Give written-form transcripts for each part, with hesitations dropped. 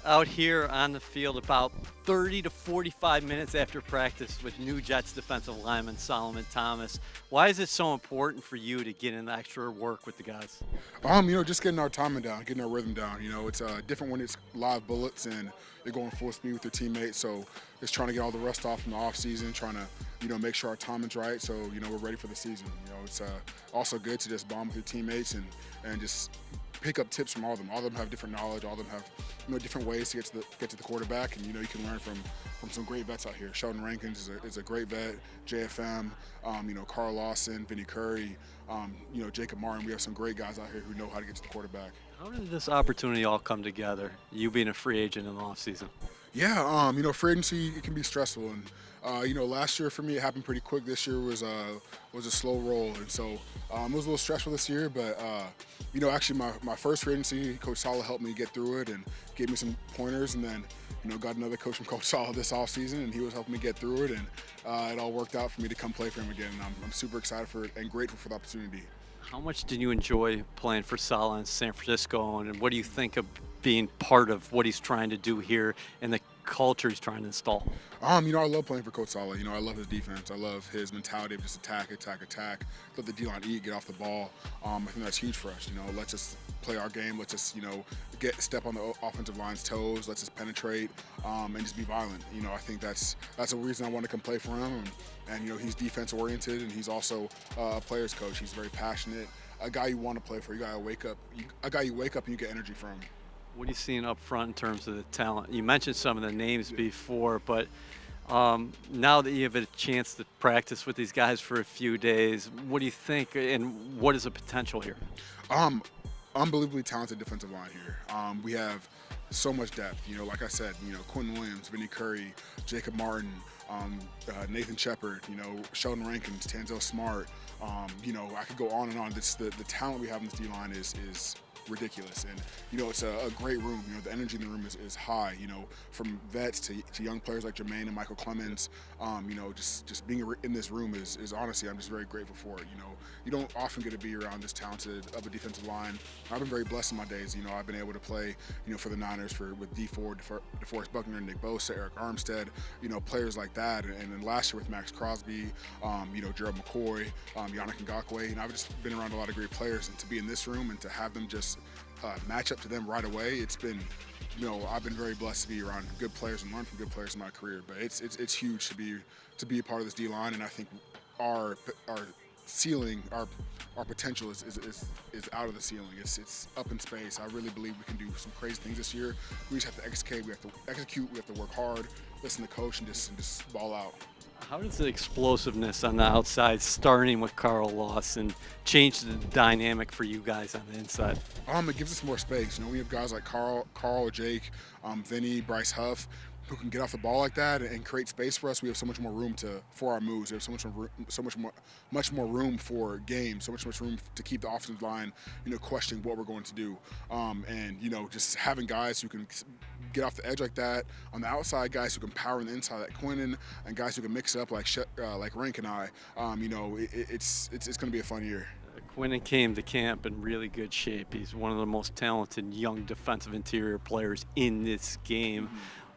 out here on the field about 30 to 45 minutes after practice with New Jets defensive lineman Solomon Thomas. Why is it so important for you to get in the extra work with the guys? Just getting our timing down, getting our rhythm down. It's different when it's live bullets and you're going full speed with your teammates. So just trying to get all the rust off from the off season, trying to, make sure our timing's right. So, we're ready for the season. It's also good to just bond with your teammates and just pick up tips from all of them. All of them have different knowledge. All of them have, different ways to get to the quarterback. And, you can learn from some great vets out here. Sheldon Rankins is a great vet. JFM, Carl Lawson, Vinny Curry, Jacob Martin. We have some great guys out here who know how to get to the quarterback. How did this opportunity all come together? You being a free agent in the offseason. Yeah, free agency it can be stressful, and last year for me it happened pretty quick. This year was a slow roll, and so it was a little stressful this year. But actually my first free agency, Coach Sala helped me get through it and gave me some pointers, and then got another coach from Coach Sala this offseason, and he was helping me get through it, and it all worked out for me to come play for him again. And I'm super excited for it and grateful for the opportunity. How much did you enjoy playing for Sala in San Francisco, and what do you think of being part of what he's trying to do here and the culture he's trying to install? I love playing for Coach Sala. I love his defense. I love his mentality of just attack. Let the D-line eat, get off the ball. I think that's huge for us. Let's just play our game. Let's just, step on the offensive line's toes. Let's just penetrate and just be violent. I think that's a reason I want to come play for him. And he's defense oriented, and he's also a player's coach. He's very passionate. A guy you want to play for. You gotta wake up. A guy you wake up and you get energy from. What are you seeing up front in terms of the talent? You mentioned some of the names before, but now that you have a chance to practice with these guys for a few days, what do you think, and what is the potential here? Unbelievably talented defensive line here. We have so much depth. Like I said, Quentin Williams, Vinny Curry, Jacob Martin, Nathan Shepard, Sheldon Rankins, Tanzel Smart. I could go on and on. The talent we have in this D-line is ridiculous, and it's a great room. The energy in the room is high, from vets to young players like Jermaine and Michael Clemens. Just being in this room is honestly, I'm just very grateful for it. You don't often get to be around this talented of a defensive line. I've been very blessed in my days. I've been able to play for the Niners with D Ford, DeForest Buckner, Nick Bosa, Eric Armstead, players like that, and then last year with Max Crosby, Gerald McCoy, Yannick Ngakoue, and I've just been around a lot of great players, and to be in this room and to have them just match up to them right away, it's been, I've been very blessed to be around good players and learn from good players in my career. But it's huge to be a part of this D line, and I think our ceiling, our potential is out of the ceiling. It's up in space. I really believe we can do some crazy things this year. We just have to execute. We have to work hard, listen to coach, and just ball out. How does the explosiveness on the outside, starting with Carl Lawson, change the dynamic for you guys on the inside? It gives us more space. We have guys like Carl, Jake, Vinny, Bryce Huff, who can get off the ball like that and create space for us. We have so much more room for our moves. We have much more room for games. So much room to keep the offensive line, questioning what we're going to do. Just having guys who can get off the edge like that on the outside, guys who can power on the inside like Quinnen, and guys who can mix it up like Rank and I. It's going to be a fun year. Quinnen came to camp in really good shape. He's one of the most talented young defensive interior players in this game.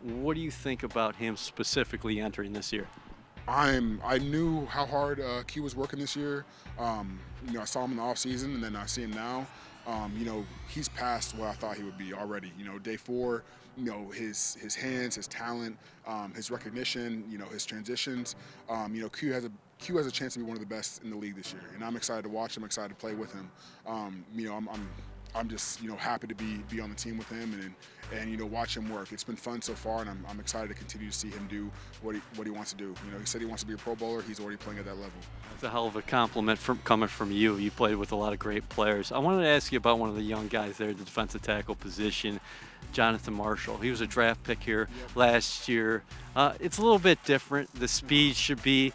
What do you think about him specifically entering this year? I knew how hard Q was working this year. I saw him in the offseason, and then I see him now. He's past what I thought he would be already. Day 4, his hands, his talent, his recognition, his transitions. Q has a chance to be one of the best in the league this year, and I'm excited to watch him. I'm excited to play with him. I'm just happy to be on the team with him and watch him work. It's been fun so far, and I'm excited to continue to see him do what he wants to do. He said he wants to be a Pro Bowler. He's already playing at that level. That's a hell of a compliment coming from you. You played with a lot of great players. I wanted to ask you about one of the young guys there, the defensive tackle position, Jonathan Marshall. He was a draft pick here last year. It's a little bit different. The speed should be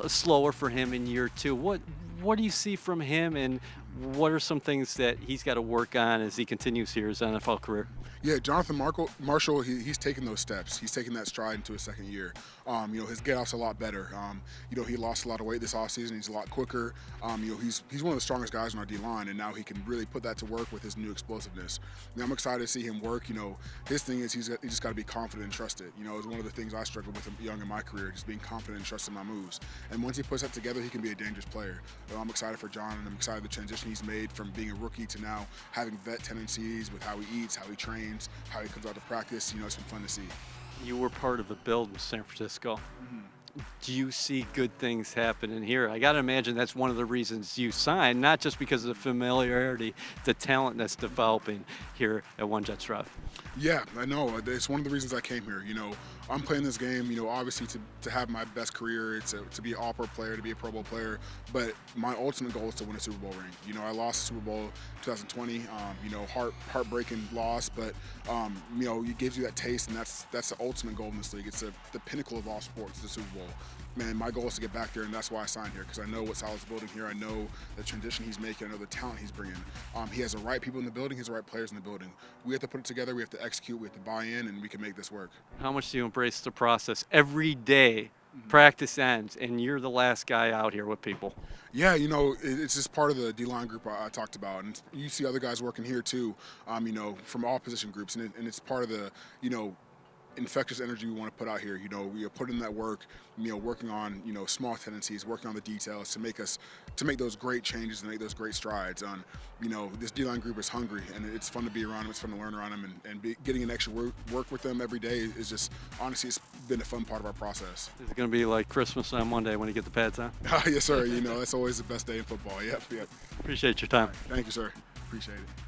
slower for him in year 2. What do you see from him, and What are some things that he's got to work on as he continues here his NFL career? Yeah, Jonathan Marshall, he's taking those steps. He's taking that stride into his second year. His get off's a lot better. He lost a lot of weight this offseason. He's a lot quicker. He's one of the strongest guys on our D line, and now he can really put that to work with his new explosiveness. Now, I'm excited to see him work. His thing is he's just got to be confident and trust it. It's one of the things I struggled with young in my career, just being confident and trusting my moves. And once he puts that together, he can be a dangerous player. I'm excited for John, and I'm excited the transition he's made from being a rookie to now having vet tendencies with how he eats, how he trains, how he comes out to practice. It's been fun to see. You were part of the build in San Francisco. Do you see good things happening here? I got to imagine that's one of the reasons you signed, not just because of the familiarity, the talent that's developing here at One Jets Rev. Yeah, I know. It's one of the reasons I came here. I'm playing this game, obviously to have my best career, to be an All-Pro player, to be a Pro Bowl player. But my ultimate goal is to win a Super Bowl ring. I lost the Super Bowl 2020, heartbreaking loss, but, it gives you that taste, and that's the ultimate goal in this league. It's the pinnacle of all sports, the Super Bowl. Man, my goal is to get back there, and that's why I signed here, because I know what Saleh's building here. I know the transition he's making. I know the talent he's bringing. He has the right people in the building. He has the right players in the building. We have to put it together. We have to execute. We have to buy in, and we can make this work. How much do you embrace the process? Every day, practice ends, and you're the last guy out here with people. Yeah, it's just part of the D-line group I talked about, and you see other guys working here too, from all position groups, and it's part of the, infectious energy we want to put out here. We are putting in that work, working on, small tendencies, working on the details to make those great changes and make those great strides. This D-line group is hungry, and it's fun to be around them. It's fun to learn around them, and getting an extra work with them every day is just, honestly, it's been a fun part of our process. Is it going to be like Christmas on Monday when you get the pads on? Yes, sir. That's always the best day in football. Yep. Appreciate your time. Thank you, sir. Appreciate it.